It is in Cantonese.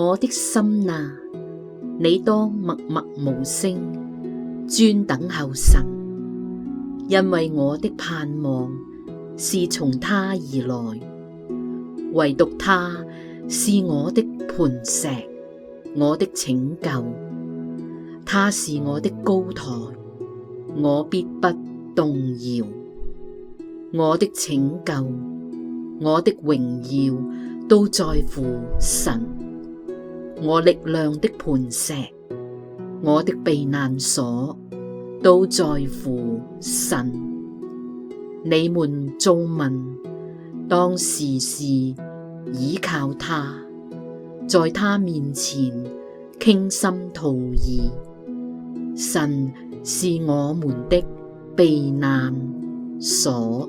我的心啊，你當默默無聲，專等候神，因為我的盼望是從他而來，唯獨他是我的磐石，我的拯救，他是我的高台，我必不動搖。我的拯救，我的榮耀都在乎神，我力量的磐石，我的避難所都在乎神。你們眾民當時時倚靠他，在他面前傾心吐意。神是我們的避難所。